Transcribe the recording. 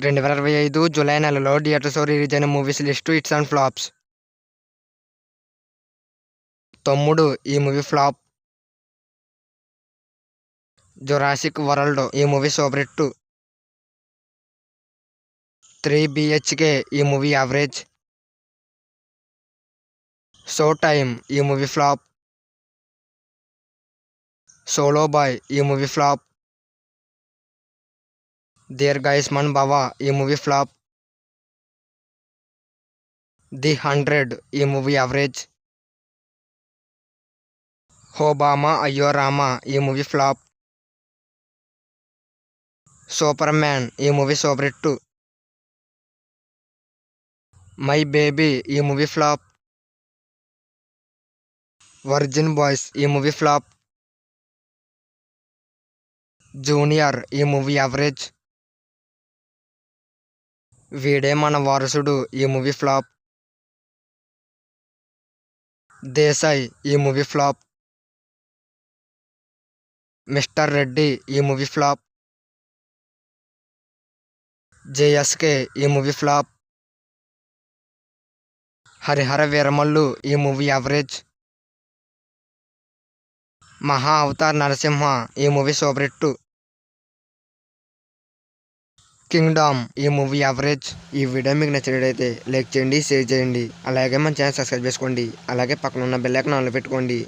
2025 July నెలలో థియేటర్స్‌లో release అయిన movies list hits and flops. తమ్ముడు ఈ మూవీ ఫ్లాప్. జురాసిక్ వరల్డ్ ఈ మూవీ సూపర్ హిట్. 3 BHK ఈ మూవీ యావరేజ్. షో టైమ్ ఈ మూవీ ఫ్లాప్. సోలో బాయ్ ఈ మూవీ ఫ్లాప్. దీర్ఘాయుష్మాన్ భవ ఈ మూవీ ఫ్లాప్. ది 100 ఈ మూవీ యావరేజ్. హోబామా అయ్యో రామా ఈ మూవీ ఫ్లాప్. సూపర్ మ్యాన్ ఈ movie super hit. My baby ఈ మూవీ ఫ్లాప్. వర్జిన్ బాయ్స్ ఈ మూవీ ఫ్లాప్. జూనియర్ ఈ మూవీ యావరేజ్. వీడే మన వారసుడు ఈ మూవీ ఫ్లాప్. దేశాయ్ ఈ మూవీ ఫ్లాప్. మిస్టర్ రెడ్డి ఈ మూవీ ఫ్లాప్. JSK ఈ మూవీ ఫ్లాప్. హరిహర వీరమల్లు ఈ మూవీ యావరేజ్. మహా అవతార్ నరసింహ ఈ మూవీ సూపర్ హిట్. కింగ్డమ్ ఈ మూవీ యావరేజ్. ఈ వీడియో మీకు నచ్చినట్లయితే లైక్ చేయండి, షేర్ చేయండి, అలాగే మన ఛానల్ సబ్స్క్రైబ్ చేసుకోండి, అలాగే పక్కన ఉన్న బెల్ ఐకాన్ ఆన్లో పెట్టుకోండి.